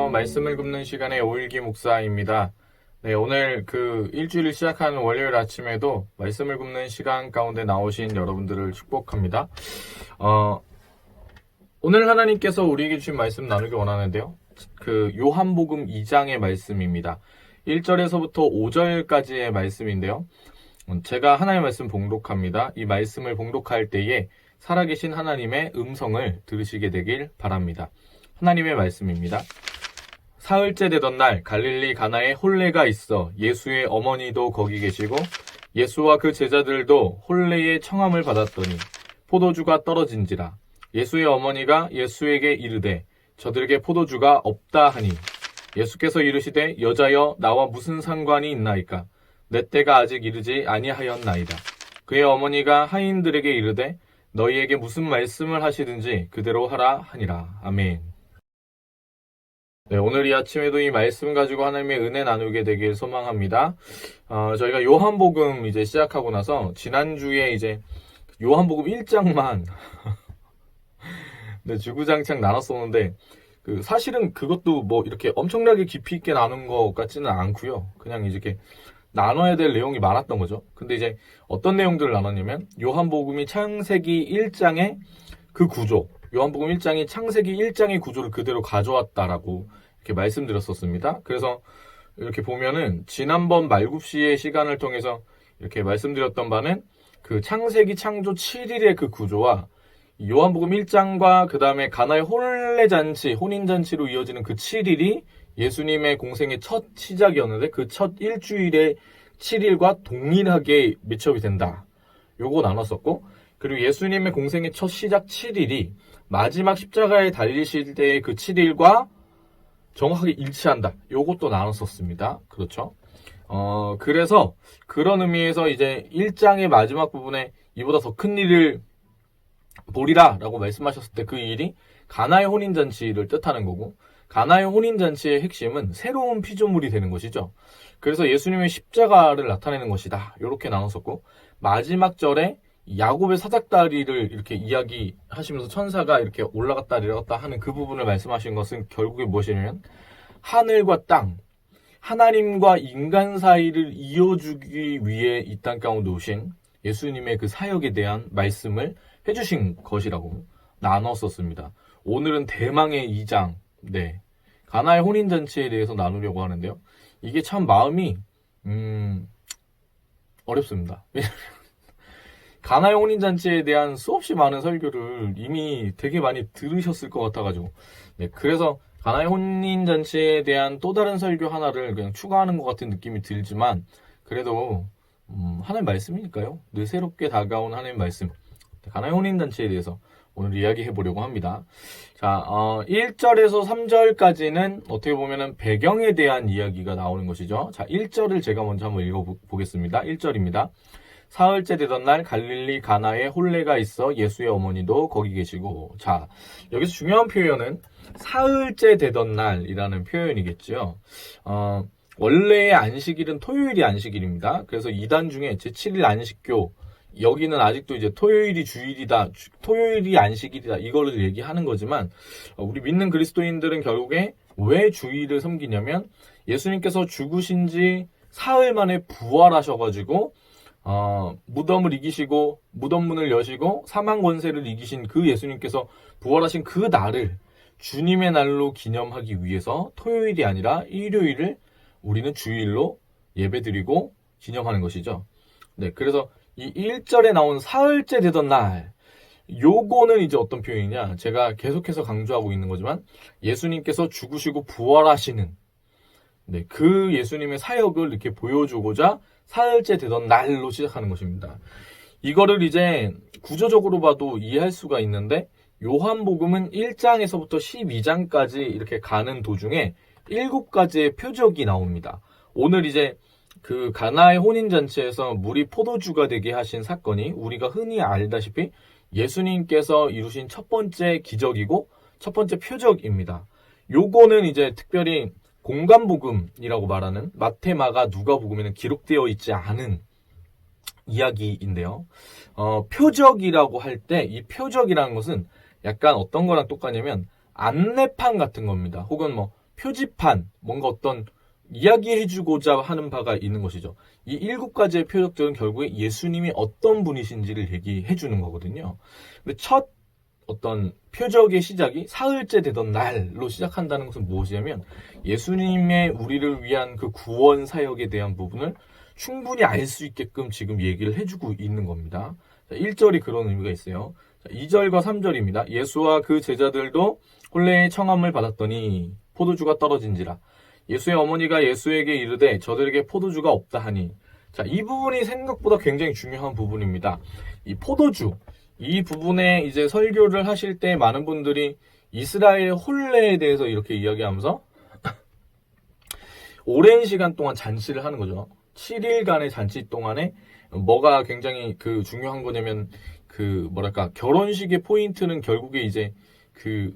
안녕하세요. 말씀을 굽는 시간의 오일기 목사입니다. 네, 오늘 일주일을 시작하는 월요일 아침에도 말씀을 굽는 시간 가운데 나오신 여러분들을 축복합니다. 오늘 하나님께서 우리에게 주신 말씀 나누기 원하는데요. 요한복음 2장의 말씀입니다. 1절에서부터 5절까지의 말씀인데요. 제가 하나님의 말씀 봉독합니다. 이 말씀을 봉독할 때에 살아계신 하나님의 음성을 들으시게 되길 바랍니다. 하나님의 말씀입니다. 사흘째 되던 날 갈릴리 가나에 혼례가 있어 예수의 어머니도 거기 계시고 예수와 그 제자들도 혼례의 청함을 받았더니 포도주가 떨어진지라. 예수의 어머니가 예수에게 이르되 저들에게 포도주가 없다 하니 예수께서 이르시되 여자여 나와 무슨 상관이 있나이까 내 때가 아직 이르지 아니하였나이다. 그의 어머니가 하인들에게 이르되 너희에게 무슨 말씀을 하시든지 그대로 하라 하니라. 아멘. 네, 오늘 이 아침에도 이 말씀 가지고 하나님의 은혜 나누게 되길 소망합니다. 저희가 요한복음 이제 시작하고 나서 지난주에 이제 요한복음 1장만 네, 주구장창 나눴었는데 사실은 그것도 뭐 이렇게 엄청나게 깊이 있게 나눈 것 같지는 않고요. 그냥 이렇게 나눠야 될 내용이 많았던 거죠. 근데 이제 어떤 내용들을 나눴냐면 요한복음이 창세기 1장의 그 구조, 요한복음 1장이 창세기 1장의 구조를 그대로 가져왔다라고 이렇게 말씀드렸었습니다. 그래서 이렇게 보면은 지난번 말굽시의 시간을 통해서 이렇게 말씀드렸던 바는 그 창세기 창조 7일의 그 구조와 요한복음 1장과 그 다음에 가나의 혼례잔치, 혼인잔치로 이어지는 그 7일이 예수님의 공생의 첫 시작이었는데 그 첫 일주일의 7일과 동일하게 매치업이 된다. 요거 나눴었고, 그리고 예수님의 공생의 첫 시작 7일이 마지막 십자가에 달리실 때의 그 7일과 정확하게 일치한다. 요것도 나눴었습니다. 그렇죠? 그래서 그런 의미에서 이제 1장의 마지막 부분에 이보다 더 큰 일을 보리라 라고 말씀하셨을 때 그 일이 가나의 혼인잔치를 뜻하는 거고, 가나의 혼인잔치의 핵심은 새로운 피조물이 되는 것이죠. 그래서 예수님의 십자가를 나타내는 것이다. 이렇게 나눴었고, 마지막 절에 야곱의 사닥다리를 이렇게 이야기하시면서 천사가 이렇게 올라갔다 내려갔다 하는 그 부분을 말씀하신 것은 결국에 무엇이냐면 하늘과 땅, 하나님과 인간 사이를 이어주기 위해 이 땅 가운데 오신 예수님의 그 사역에 대한 말씀을 해주신 것이라고 나눴었습니다. 오늘은 대망의 2장, 네, 가나의 혼인잔치에 대해서 나누려고 하는데요. 이게 참 마음이 어렵습니다. 가나의 혼인잔치에 대한 수없이 많은 설교를 이미 되게 많이 들으셨을 것 같아가지고, 네, 그래서 가나의 혼인잔치에 대한 또 다른 설교 하나를 그냥 추가하는 것 같은 느낌이 들지만, 그래도 하나님 말씀이니까요. 늘 새롭게 다가온 하나님 말씀, 가나의 혼인잔치에 대해서 오늘 이야기해 보려고 합니다. 자, 1절에서 3절까지는 어떻게 보면은 배경에 대한 이야기가 나오는 것이죠. 자, 1절을 제가 먼저 한번 읽어보겠습니다. 1절입니다. 사흘째 되던 날 갈릴리 가나에 혼례가 있어 예수의 어머니도 거기 계시고. 자, 여기서 중요한 표현은 사흘째 되던 날이라는 표현이겠죠. 원래의 안식일은 토요일이 안식일입니다. 그래서 이단 중에 제7일 안식교, 여기는 아직도 이제 토요일이 주일이다, 토요일이 안식일이다, 이거를 얘기하는 거지만, 우리 믿는 그리스도인들은 결국에 왜 주일을 섬기냐면, 예수님께서 죽으신 지 사흘 만에 부활하셔가지고, 무덤을 이기시고, 무덤문을 여시고, 사망 권세를 이기신 그 예수님께서 부활하신 그 날을 주님의 날로 기념하기 위해서 토요일이 아니라 일요일을 우리는 주일로 예배드리고 기념하는 것이죠. 네, 그래서 이 1절에 나온 사흘째 되던 날, 요거는 이제 어떤 표현이냐, 제가 계속해서 강조하고 있는 거지만 예수님께서 죽으시고 부활하시는, 네, 그 예수님의 사역을 이렇게 보여주고자 사흘째 되던 날로 시작하는 것입니다. 이거를 이제 구조적으로 봐도 이해할 수가 있는데, 요한복음은 1장에서부터 12장까지 이렇게 가는 도중에 7가지의 표적이 나옵니다. 오늘 이제 그 가나의 혼인잔치에서 물이 포도주가 되게 하신 사건이 우리가 흔히 알다시피 예수님께서 이루신 첫 번째 기적이고 첫 번째 표적입니다. 요거는 이제 특별히 공간복음이라고 말하는 마태, 마가, 누가복음에는 기록되어 있지 않은 이야기인데요. 표적이라고 할 때 이 표적이라는 것은 약간 어떤 거랑 똑같냐면 안내판 같은 겁니다. 혹은 뭐 표지판, 뭔가 어떤 이야기해주고자 하는 바가 있는 것이죠. 이 7가지의 표적들은 결국에 예수님이 어떤 분이신지를 얘기해주는 거거든요. 근데 첫 어떤 표적의 시작이 사흘째 되던 날로 시작한다는 것은 무엇이냐면 예수님의 우리를 위한 그 구원 사역에 대한 부분을 충분히 알 수 있게끔 지금 얘기를 해주고 있는 겁니다. 1절이 그런 의미가 있어요. 2절과 3절입니다. 예수와 그 제자들도 혼례의 청함을 받았더니 포도주가 떨어진지라. 예수의 어머니가 예수에게 이르되 저들에게 포도주가 없다 하니. 자, 이 부분이 생각보다 굉장히 중요한 부분입니다. 이 포도주, 이 부분에 이제 설교를 하실 때 많은 분들이 이스라엘 혼례에 대해서 이렇게 이야기하면서 오랜 시간 동안 잔치를 하는 거죠. 7일간의 잔치 동안에 뭐가 굉장히 그 중요한 거냐면 그 뭐랄까 결혼식의 포인트는 결국에 이제 그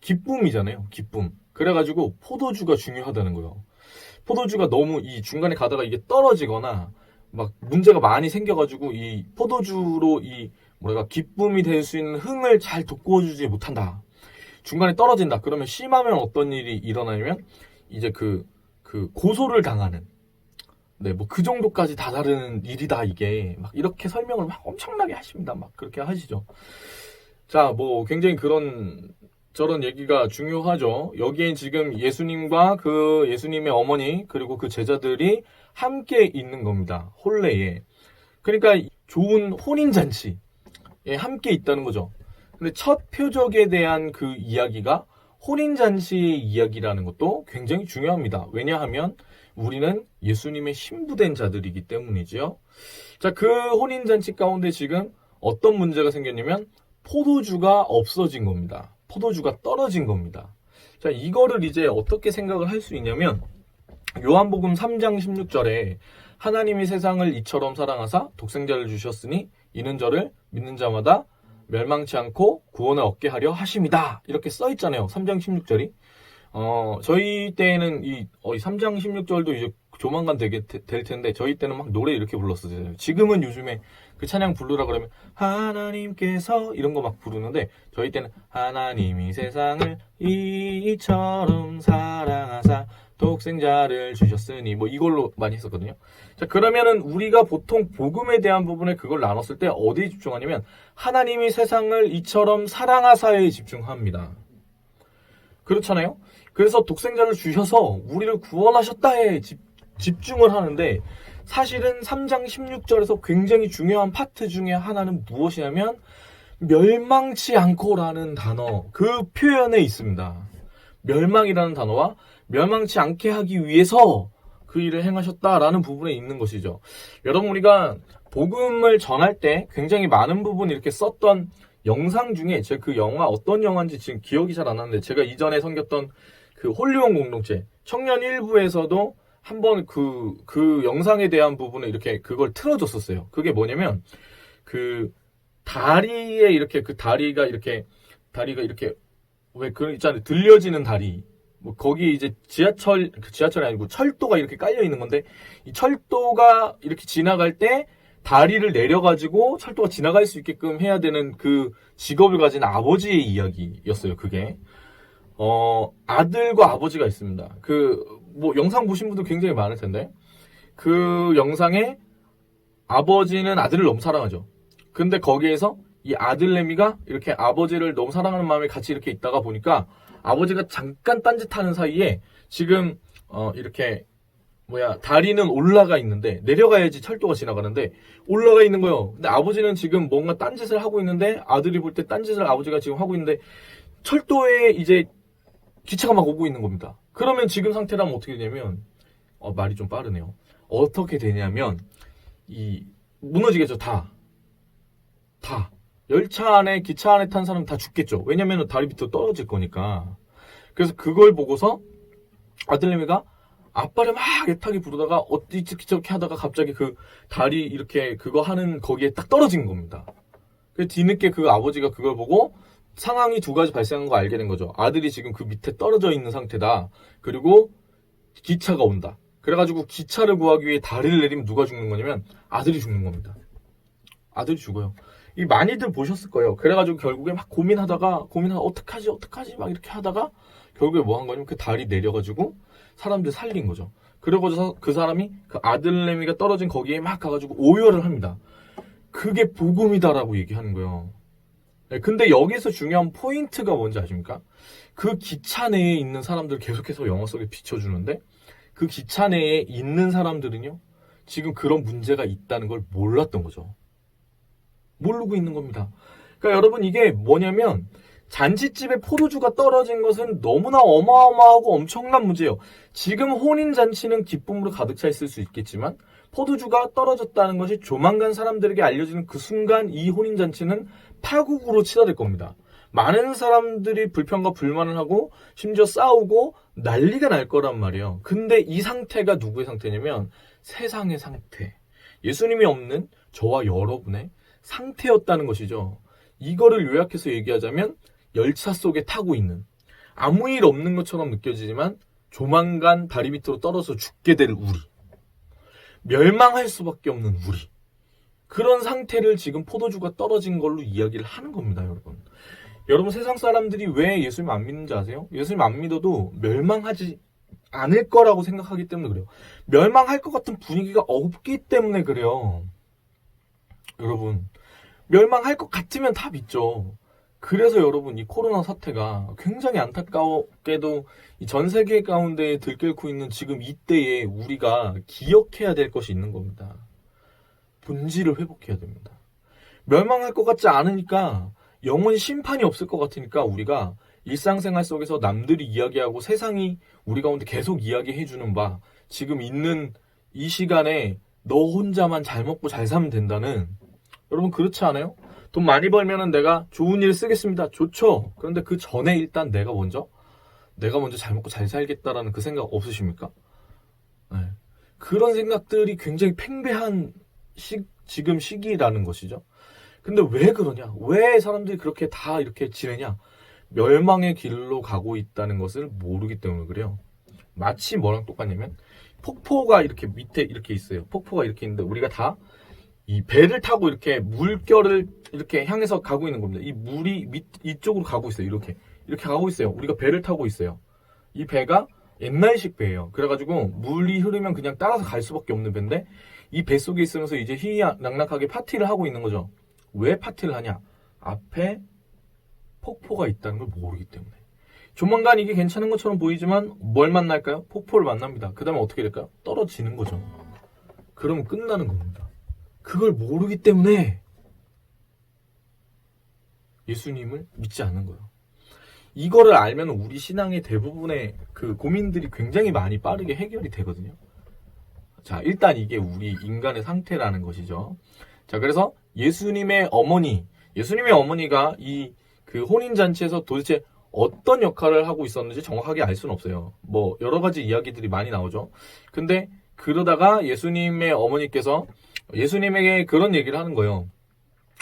기쁨이잖아요. 기쁨. 그래가지고 포도주가 중요하다는 거예요. 포도주가 너무 이 중간에 가다가 이게 떨어지거나 막 문제가 많이 생겨가지고 이 포도주로 이 뭐랄까 기쁨이 될 수 있는 흥을 잘 돋궈주지 못한다. 중간에 떨어진다. 그러면 심하면 어떤 일이 일어나냐면 이제 그 고소를 당하는. 네, 뭐 그 정도까지 다다르는 일이다 이게 막 이렇게 설명을 막 엄청나게 하십니다. 막 그렇게 하시죠. 자, 뭐 굉장히 그런 저런 얘기가 중요하죠. 여기엔 지금 예수님과 그 예수님의 어머니 그리고 그 제자들이 함께 있는 겁니다. 혼례에. 그러니까 좋은 혼인잔치에 함께 있다는 거죠. 근데 첫 표적에 대한 그 이야기가 혼인잔치의 이야기라는 것도 굉장히 중요합니다. 왜냐하면 우리는 예수님의 신부된 자들이기 때문이지요. 자, 그 혼인잔치 가운데 지금 어떤 문제가 생겼냐면 포도주가 없어진 겁니다. 포도주가 떨어진 겁니다. 자, 이거를 이제 어떻게 생각을 할 수 있냐면 요한복음 3장 16절에 하나님이 세상을 이처럼 사랑하사 독생자를 주셨으니 이는 저를 믿는 자마다 멸망치 않고 구원을 얻게 하려 하심이다. 이렇게 써 있잖아요. 3장 16절이. 저희 때는 이 3장 16절도 이제 조만간 될 텐데 저희 때는 막 노래 이렇게 불렀었어요. 지금은 요즘에 그 찬양 부르라 그러면 하나님께서 이런 거 막 부르는데 저희 때는 하나님이 세상을 이처럼 사랑하사 독생자를 주셨으니 뭐 이걸로 많이 했었거든요. 자, 그러면은 우리가 보통 복음에 대한 부분에 그걸 나눴을 때 어디에 집중하냐면 하나님이 세상을 이처럼 사랑하사에 집중합니다. 그렇잖아요. 그래서 독생자를 주셔서 우리를 구원하셨다에 집중을 하는데 사실은 3장 16절에서 굉장히 중요한 파트 중에 하나는 무엇이냐면 멸망치 않고라는 단어, 그 표현에 있습니다. 멸망이라는 단어와 멸망치 않게 하기 위해서 그 일을 행하셨다라는 부분에 있는 것이죠. 여러분, 우리가 복음을 전할 때 굉장히 많은 부분 이렇게 썼던 영상 중에 제가 그 영화 어떤 영화인지 지금 기억이 잘 안 나는데 제가 이전에 섬겼던 그 홀리원 공동체 청년 일부에서도 한번 그 영상에 대한 부분을 이렇게 그걸 틀어줬었어요. 그게 뭐냐면 그 다리에 이렇게 그 다리가 이렇게 왜 그 있잖아요. 들려지는 다리. 뭐 거기 이제 지하철이 아니고 철도가 이렇게 깔려 있는 건데 이 철도가 이렇게 지나갈 때 다리를 내려가지고 철도가 지나갈 수 있게끔 해야 되는 그 직업을 가진 아버지의 이야기였어요. 그게 아들과 아버지가 있습니다. 뭐 영상 보신 분들 굉장히 많을 텐데 그 영상에 아버지는 아들을 너무 사랑하죠. 근데 거기에서 이 아들내미가 이렇게 아버지를 너무 사랑하는 마음에 같이 이렇게 있다가 보니까 아버지가 잠깐 딴짓하는 사이에 지금 이렇게 다리는 올라가 있는데 내려가야지 철도가 지나가는데 올라가 있는 거예요. 근데 아버지는 지금 뭔가 딴짓을 하고 있는데 아들이 볼 때 딴짓을 아버지가 지금 하고 있는데 철도에 이제 기차가 막 오고 있는 겁니다. 그러면 지금 상태라면 어떻게 되냐면 말이 좀 빠르네요. 어떻게 되냐면 무너지겠죠. 다 열차 안에 기차 안에 탄 사람 다 죽겠죠. 왜냐면 다리 밑으로 떨어질 거니까. 그래서 그걸 보고서 아들내미가 아빠를 막 애타게 부르다가 어찌저렇게 하다가 갑자기 그 다리 이렇게 그거 하는 거기에 딱 떨어진 겁니다. 그래서 뒤늦게 그 아버지가 그걸 보고 상황이 두 가지 발생한 거 알게 된 거죠. 아들이 지금 그 밑에 떨어져 있는 상태다. 그리고 기차가 온다. 그래가지고 기차를 구하기 위해 다리를 내리면 누가 죽는 거냐면 아들이 죽는 겁니다. 아들이 죽어요. 이 많이들 보셨을 거예요. 그래가지고 결국에 막 고민하다가 어떡하지 막 이렇게 하다가 결국에 뭐 한 거냐면 그 다리 내려가지고 사람들 살린 거죠. 그러고서 그 사람이 그 아들내미가 떨어진 거기에 막 가가지고 오열을 합니다. 그게 복음이다라고 얘기하는 거예요. 근데 여기서 중요한 포인트가 뭔지 아십니까? 그 기차 내에 있는 사람들 계속해서 영화 속에 비춰주는데 그 기차 내에 있는 사람들은요, 지금 그런 문제가 있다는 걸 몰랐던 거죠. 모르고 있는 겁니다. 그러니까 여러분, 이게 뭐냐면 잔치집에 포도주가 떨어진 것은 너무나 어마어마하고 엄청난 문제예요. 지금 혼인잔치는 기쁨으로 가득 차 있을 수 있겠지만 포도주가 떨어졌다는 것이 조만간 사람들에게 알려지는 그 순간 이 혼인잔치는 파국으로 치닫을 겁니다. 많은 사람들이 불평과 불만을 하고 심지어 싸우고 난리가 날 거란 말이에요. 근데 이 상태가 누구의 상태냐면 세상의 상태. 예수님이 없는 저와 여러분의 상태였다는 것이죠. 이거를 요약해서 얘기하자면 열차 속에 타고 있는, 아무 일 없는 것처럼 느껴지지만 조만간 다리 밑으로 떨어져 죽게 될 우리, 멸망할 수밖에 없는 우리, 그런 상태를 지금 포도주가 떨어진 걸로 이야기를 하는 겁니다. 여러분 세상 사람들이 왜 예수님 안 믿는지 아세요? 예수님 안 믿어도 멸망하지 않을 거라고 생각하기 때문에 그래요. 멸망할 것 같은 분위기가 없기 때문에 그래요. 여러분, 멸망할 것 같으면 다 믿죠. 그래서 여러분, 이 코로나 사태가 굉장히 안타깝게도 전 세계 가운데 들끓고 있는 지금 이때에 우리가 기억해야 될 것이 있는 겁니다. 본질을 회복해야 됩니다. 멸망할 것 같지 않으니까, 영원히 심판이 없을 것 같으니까 우리가 일상생활 속에서 남들이 이야기하고 세상이 우리 가운데 계속 이야기해주는 바, 지금 있는 이 시간에 너 혼자만 잘 먹고 잘 살면 된다는, 여러분 그렇지 않아요? 돈 많이 벌면은 내가 좋은 일 쓰겠습니다. 좋죠. 그런데 그 전에 일단 내가 먼저 잘 먹고 잘 살겠다라는 그 생각 없으십니까? 네. 그런 생각들이 굉장히 팽배한 지금 시기라는 것이죠. 근데 왜 그러냐? 왜 사람들이 그렇게 다 이렇게 지내냐? 멸망의 길로 가고 있다는 것을 모르기 때문에 그래요. 마치 뭐랑 똑같냐면 폭포가 이렇게 밑에 이렇게 있어요. 폭포가 이렇게 있는데 우리가 다 이 배를 타고 이렇게 물결을 이렇게 향해서 가고 있는 겁니다. 이 물이 이쪽으로 가고 있어요. 이렇게 가고 있어요. 우리가 배를 타고 있어요. 이 배가 옛날식 배예요. 그래가지고 물이 흐르면 그냥 따라서 갈 수밖에 없는 배인데 이 배 속에 있으면서 이제 희희낙낙하게 파티를 하고 있는 거죠. 왜 파티를 하냐? 앞에 폭포가 있다는 걸 모르기 때문에. 조만간 이게 괜찮은 것처럼 보이지만 뭘 만날까요? 폭포를 만납니다. 그 다음에 어떻게 될까요? 떨어지는 거죠. 그러면 끝나는 겁니다. 그걸 모르기 때문에 예수님을 믿지 않는 거예요. 이거를 알면 우리 신앙의 대부분의 그 고민들이 굉장히 많이 빠르게 해결이 되거든요. 자, 일단 이게 우리 인간의 상태라는 것이죠. 자, 그래서 예수님의 어머니가 이 그 혼인잔치에서 도대체 어떤 역할을 하고 있었는지 정확하게 알 수는 없어요. 뭐 여러 가지 이야기들이 많이 나오죠. 근데 그러다가 예수님의 어머니께서 예수님에게 그런 얘기를 하는 거예요.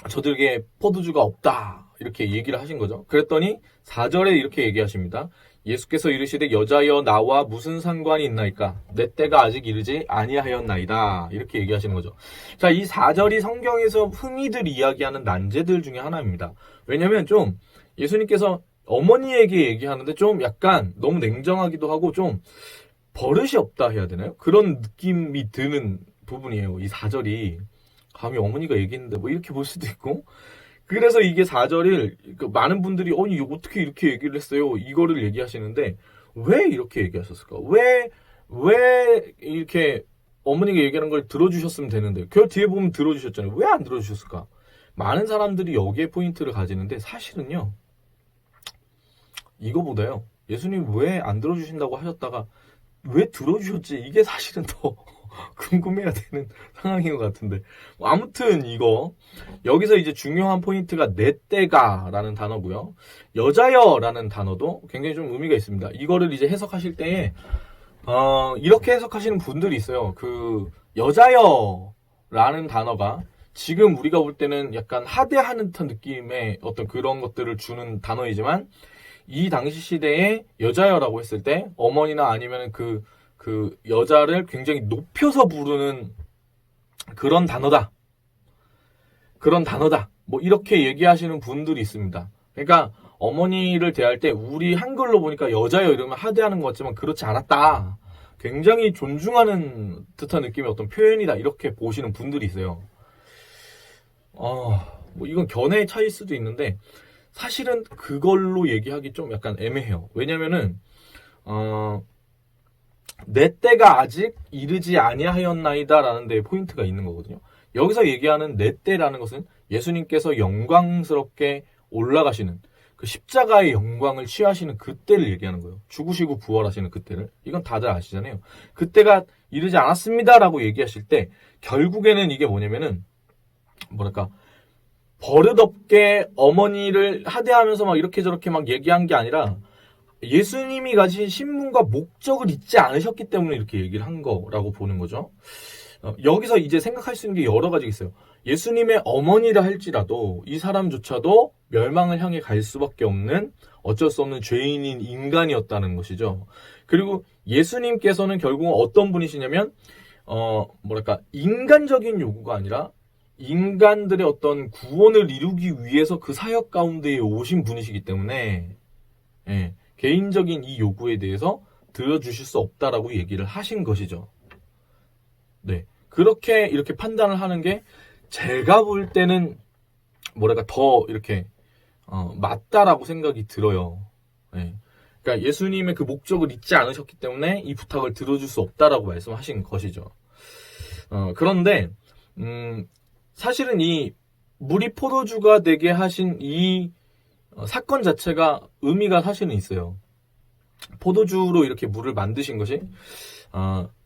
저들에게 포도주가 없다. 이렇게 얘기를 하신 거죠. 그랬더니 4절에 이렇게 얘기하십니다. 예수께서 이르시되 여자여 나와 무슨 상관이 있나이까? 내 때가 아직 이르지 아니하였나이다. 이렇게 얘기하시는 거죠. 자, 이 4절이 성경에서 흔히들 이야기하는 난제들 중에 하나입니다. 왜냐면 좀 예수님께서 어머니에게 얘기하는데 좀 약간 너무 냉정하기도 하고 좀 버릇이 없다 해야 되나요? 그런 느낌이 드는 부분이에요. 이 4절이 감히 어머니가 얘기했는데 뭐 이렇게 볼 수도 있고, 그래서 이게 4절을 많은 분들이 아니 어떻게 이렇게 얘기를 했어요? 이거를 얘기하시는데 왜 이렇게 얘기하셨을까? 왜 이렇게 어머니가 얘기하는 걸 들어주셨으면 되는데 그 뒤에 보면 들어주셨잖아요. 왜 안 들어주셨을까? 많은 사람들이 여기에 포인트를 가지는데 사실은요, 이거보다요, 예수님 왜 안 들어주신다고 하셨다가 왜 들어주셨지? 이게 사실은 더 궁금해야 되는 상황인 것 같은데. 아무튼 여기서 이제 중요한 포인트가 내 때가 라는 단어고요. 여자여 라는 단어도 굉장히 좀 의미가 있습니다. 이거를 이제 해석하실 때에 이렇게 해석하시는 분들이 있어요. 그 여자여 라는 단어가 지금 우리가 볼 때는 약간 하대하는 듯한 느낌의 어떤 그런 것들을 주는 단어이지만 이 당시 시대에 여자여라고 했을 때 어머니나 아니면 그 여자를 굉장히 높여서 부르는 그런 단어다. 뭐 이렇게 얘기하시는 분들이 있습니다. 그러니까 어머니를 대할 때 우리 한글로 보니까 여자여 이러면 하대하는 것 같지만 그렇지 않았다. 굉장히 존중하는 듯한 느낌의 어떤 표현이다. 이렇게 보시는 분들이 있어요. 뭐 이건 견해의 차이일 수도 있는데 사실은 그걸로 얘기하기 좀 약간 애매해요. 왜냐면은 내 때가 아직 이르지 아니하였나이다라는 데에 포인트가 있는 거거든요. 여기서 얘기하는 내 때라는 것은 예수님께서 영광스럽게 올라가시는 그 십자가의 영광을 취하시는 그때를 얘기하는 거예요. 죽으시고 부활하시는 그때를. 이건 다들 아시잖아요. 그때가 이르지 않았습니다라고 얘기하실 때 결국에는 이게 뭐냐면은 뭐랄까 버릇없게 어머니를 하대하면서 막 이렇게 저렇게 막 얘기한 게 아니라 예수님이 가진 신분과 목적을 잊지 않으셨기 때문에 이렇게 얘기를 한 거라고 보는 거죠. 여기서 이제 생각할 수 있는 게 여러 가지가 있어요. 예수님의 어머니라 할지라도 이 사람조차도 멸망을 향해 갈 수밖에 없는 어쩔 수 없는 죄인인 인간이었다는 것이죠. 그리고 예수님께서는 결국 어떤 분이시냐면 뭐랄까 인간적인 요구가 아니라 인간들의 어떤 구원을 이루기 위해서 그 사역 가운데에 오신 분이시기 때문에 개인적인 이 요구에 대해서 들어주실 수 없다라고 얘기를 하신 것이죠. 네. 그렇게 이렇게 판단을 하는 게 제가 볼 때는 뭐랄까 더 이렇게 맞다라고 생각이 들어요. 네. 그러니까 예수님의 그 목적을 잊지 않으셨기 때문에 이 부탁을 들어줄 수 없다라고 말씀하신 것이죠. 그런데 사실은 이 물이 포도주가 되게 하신 이 사건 자체가 의미가 사실은 있어요. 포도주로 이렇게 물을 만드신 것이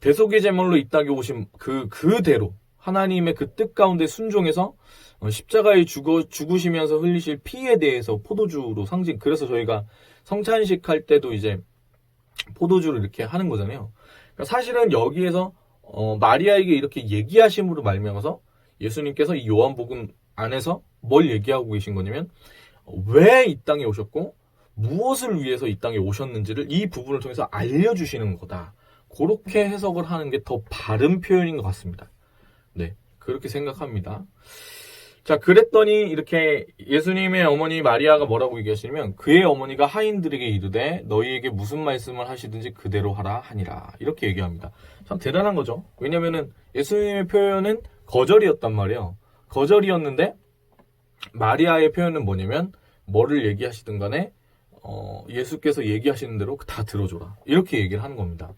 대속의 제물로 이 땅에 오신 그대로 하나님의 그 뜻 가운데 순종해서 십자가에 죽으시면서 흘리실 피에 대해서 포도주로 상징. 그래서 저희가 성찬식 할 때도 이제 포도주를 이렇게 하는 거잖아요. 그러니까 사실은 여기에서 마리아에게 이렇게 얘기하심으로 말미암아서 예수님께서 이 요한복음 안에서 뭘 얘기하고 계신 거냐면 왜 이 땅에 오셨고 무엇을 위해서 이 땅에 오셨는지를 이 부분을 통해서 알려주시는 거다. 그렇게 해석을 하는 게 더 바른 표현인 것 같습니다. 네, 그렇게 생각합니다. 자, 그랬더니 이렇게 예수님의 어머니 마리아가 뭐라고 얘기하시냐면 그의 어머니가 하인들에게 이르되 너희에게 무슨 말씀을 하시든지 그대로 하라 하니라. 이렇게 얘기합니다. 참 대단한 거죠. 왜냐면은 예수님의 표현은 거절이었단 말이에요. 거절이었는데 마리아의 표현은 뭐냐면 뭐를 얘기하시든 간에 예수께서 얘기하시는 대로 다 들어줘라. 이렇게 얘기를 하는 겁니다.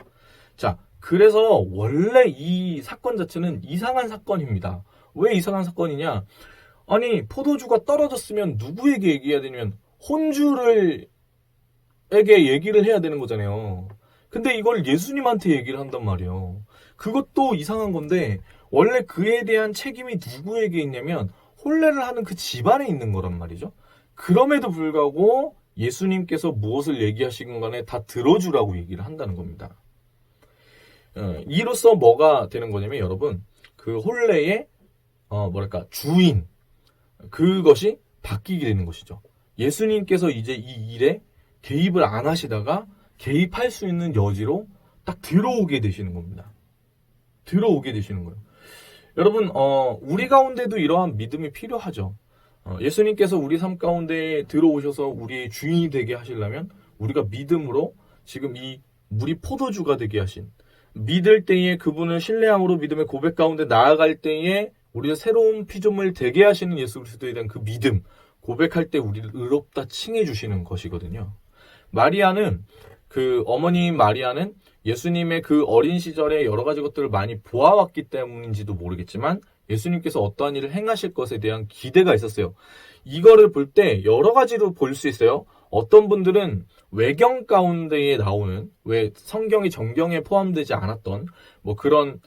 자, 그래서 원래 이 사건 자체는 이상한 사건입니다. 왜 이상한 사건이냐? 아니, 포도주가 떨어졌으면 누구에게 얘기해야 되냐면 혼주에게 얘기를 해야 되는 거잖아요. 근데 이걸 예수님한테 얘기를 한단 말이에요. 그것도 이상한 건데 원래 그에 대한 책임이 누구에게 있냐면 혼례를 하는 그 집안에 있는 거란 말이죠. 그럼에도 불구하고 예수님께서 무엇을 얘기하시건 간에 다 들어주라고 얘기를 한다는 겁니다. 이로써 뭐가 되는 거냐면 여러분 그 혼례의 뭐랄까 주인 그것이 바뀌게 되는 것이죠. 예수님께서 이제 이 일에 개입을 안 하시다가 개입할 수 있는 여지로 딱 들어오게 되시는 겁니다. 들어오게 되시는 거예요. 여러분 우리 가운데도 이러한 믿음이 필요하죠. 예수님께서 우리 삶 가운데 들어오셔서 우리의 주인이 되게 하시려면 우리가 믿음으로 지금 이 물이 포도주가 되게 하신 믿을 때에 그분을 신뢰함으로 믿음의 고백 가운데 나아갈 때에 우리의 새로운 피조물 되게 하시는 예수 그리스도에 대한 그 믿음 고백할 때 우리를 의롭다 칭해 주시는 것이거든요. 마리아는 그 어머니 마리아는 예수님의 그 어린 시절에 여러 가지 것들을 많이 보아왔기 때문인지도 모르겠지만 예수님께서 어떠한 일을 행하실 것에 대한 기대가 있었어요. 이거를 볼 때 여러 가지로 볼 수 있어요. 어떤 분들은 외경 가운데에 나오는 왜 성경이 정경에 포함되지 않았던 뭐 그런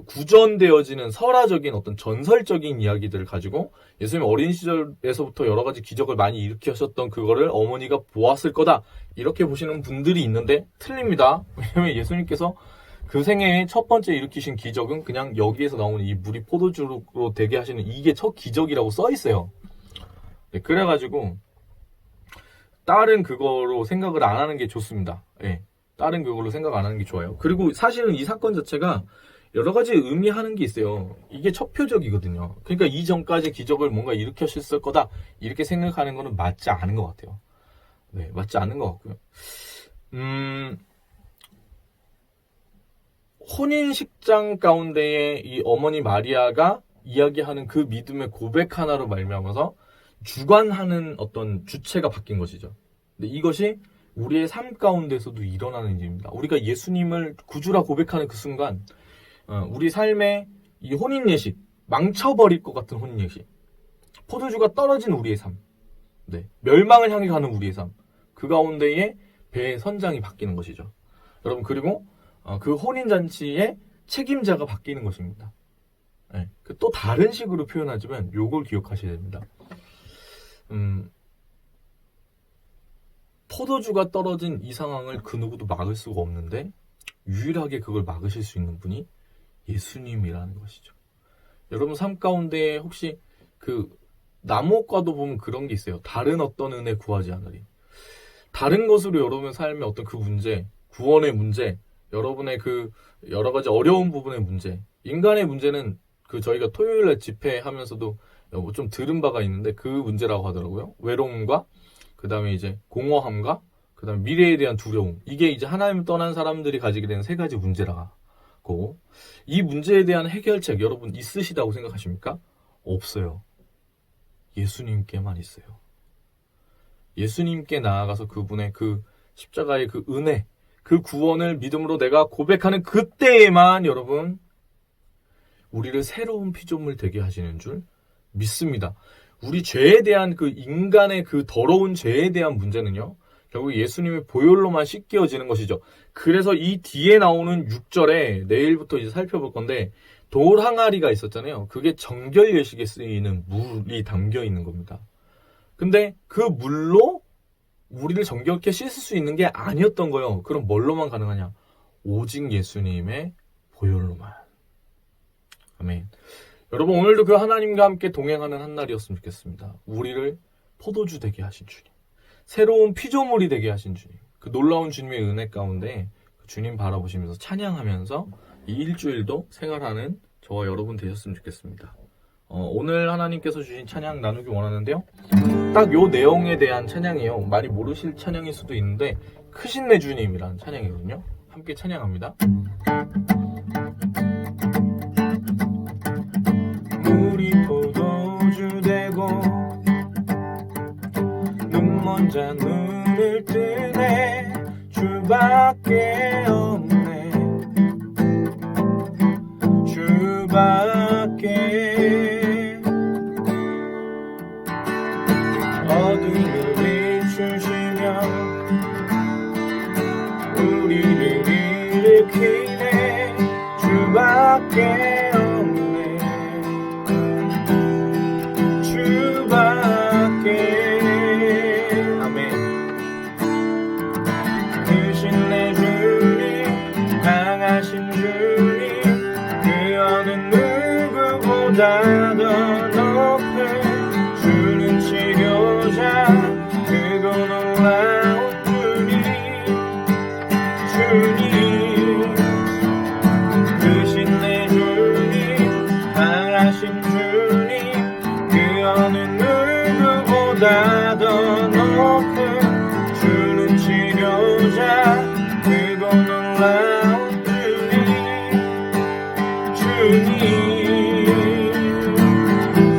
구전되어지는 설화적인 어떤 전설적인 이야기들을 가지고 예수님 어린 시절에서부터 여러 가지 기적을 많이 일으키셨던 그거를 어머니가 보았을 거다 이렇게 보시는 분들이 있는데 틀립니다. 왜냐하면 예수님께서 그 생애에 첫 번째 일으키신 기적은 그냥 여기에서 나오는 이 물이 포도주로 되게 하시는 이게 첫 기적이라고 써 있어요. 네, 그래가지고 다른 그거로 생각을 안 하는 게 좋습니다. 네, 다른 그걸로 생각 안 하는 게 좋아요. 그리고 사실은 이 사건 자체가 여러 가지 의미하는 게 있어요. 이게 첫 표적이거든요. 그러니까 이전까지 기적을 뭔가 일으켰을 거다 이렇게 생각하는 거는 맞지 않은 것 같아요. 네, 맞지 않는 것 같고요. 혼인식장 가운데에 이 어머니 마리아가 이야기하는 그 믿음의 고백 하나로 말미암아서 주관하는 어떤 주체가 바뀐 것이죠. 근데 이것이 우리의 삶 가운데서도 일어나는 일입니다. 우리가 예수님을 구주라 고백하는 그 순간 우리 삶의 이 혼인 예식, 망쳐버릴 것 같은 혼인 예식, 포도주가 떨어진 우리의 삶, 네, 멸망을 향해 가는 우리의 삶, 그 가운데에 배의 선장이 바뀌는 것이죠. 여러분, 그리고 그 혼인잔치의 책임자가 바뀌는 것입니다. 네, 또 다른 식으로 표현하지만 요걸 기억하셔야 됩니다. 포도주가 떨어진 이 상황을 그 누구도 막을 수가 없는데 유일하게 그걸 막으실 수 있는 분이 예수님이라는 것이죠. 여러분 삶 가운데 혹시 그 나무과도 보면 그런 게 있어요. 다른 어떤 은혜 구하지 않으리. 다른 것으로 여러분의 삶의 어떤 그 문제, 구원의 문제, 여러분의 그 여러 가지 어려운 부분의 문제, 인간의 문제는 그 저희가 토요일날 집회하면서도 좀 들은 바가 있는데 그 문제라고 하더라고요. 외로움과 그 다음에 이제 공허함과 그 다음에 미래에 대한 두려움. 이게 이제 하나님을 떠난 사람들이 가지게 되는 세 가지 문제라고. 이 문제에 대한 해결책 여러분 있으시다고 생각하십니까? 없어요. 예수님께만 있어요. 예수님께 나아가서 그분의 그 십자가의 그 은혜, 그 구원을 믿음으로 내가 고백하는 그때에만 여러분 우리를 새로운 피조물 되게 하시는 줄 믿습니다. 우리 죄에 대한 그 인간의 그 더러운 죄에 대한 문제는요, 결국 예수님의 보혈로만 씻겨지는 것이죠. 그래서 이 뒤에 나오는 6절에 내일부터 이제 살펴볼 건데 돌 항아리가 있었잖아요. 그게 정결 예식에 쓰이는 물이 담겨 있는 겁니다. 근데 그 물로 우리를 정결케 씻을 수 있는 게 아니었던 거예요. 그럼 뭘로만 가능하냐? 오직 예수님의 보혈로만. 아멘. 여러분 오늘도 그 하나님과 함께 동행하는 한 날이었으면 좋겠습니다. 우리를 포도주 되게 하신 주님, 새로운 피조물이 되게 하신 주님, 그 놀라운 주님의 은혜 가운데 주님 바라보시면서 찬양하면서 이 일주일도 생활하는 저와 여러분 되셨으면 좋겠습니다. 오늘 하나님께서 주신 찬양 나누기 원하는데요, 딱 요 내용에 대한 찬양이에요. 많이 모르실 찬양일 수도 있는데 크신 내 주님이라는 찬양이거든요. 함께 찬양합니다. 물이 포도주 되고 눈먼 자 눈을 뜨네. 주밖에 없네. 주밖에. 어둠을 비추시며 우리를 일으키네. 주밖에 없네. 주밖에. 아멘. 크신 내 주님, 강하신 주님, 그 어느 누구보다 더 높은 주는 치료자, 그고 놀라운 주님. 크신 내 주님, 강하신 주님, 그 어느 누구보다 더 높은 주는 치료자, 그고 놀라운 주님.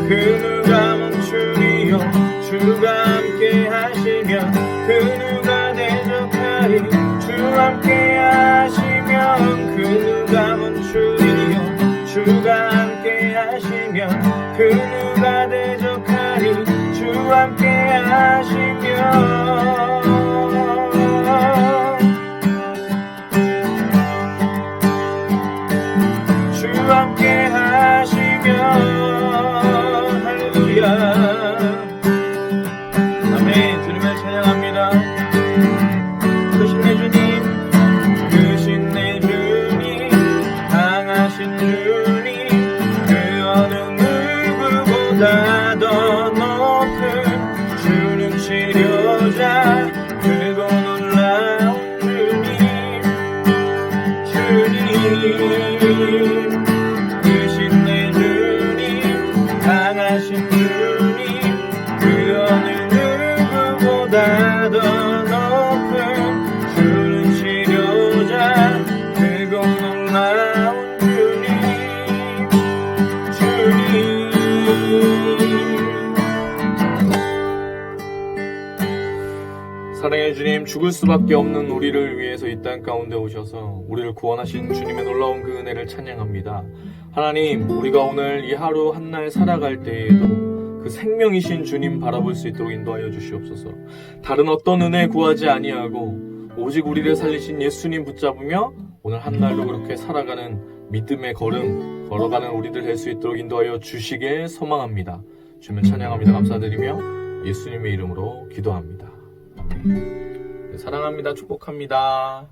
그 누가 멈추리요. 주가 함께 하시면 그 누가 대적하리. 주 함께 하시면 그 누가 멈추리요. 주가 함께 하시면 그 누가 대적하리. 주 함께 하시면. 주 함께 하시면. 할렐루야. 아멘. 주님을 찬양합니다. 크신 내 주님, 크신 내 주님, 강하신 주님, 그 어느 누구보다 더 높은 주는 치료자, 그고 놀라운 주님. 크신 내 주님, 강하신 주님, 그 어느 누구보다 더 사랑의 주님, 죽을 수밖에 없는 우리를 위해서 이 땅 가운데 오셔서 우리를 구원하신 주님의 놀라운 그 은혜를 찬양합니다. 하나님, 우리가 오늘 이 하루 한 날 살아갈 때에도 그 생명이신 주님 바라볼 수 있도록 인도하여 주시옵소서. 다른 어떤 은혜 구하지 아니하고 오직 우리를 살리신 예수님 붙잡으며 오늘 한 날도 그렇게 살아가는 믿음의 걸음 걸어가는 우리들 될 수 있도록 인도하여 주시길 소망합니다. 주님을 찬양합니다. 감사드리며 예수님의 이름으로 기도합니다. 아멘. 네, 사랑합니다. 축복합니다.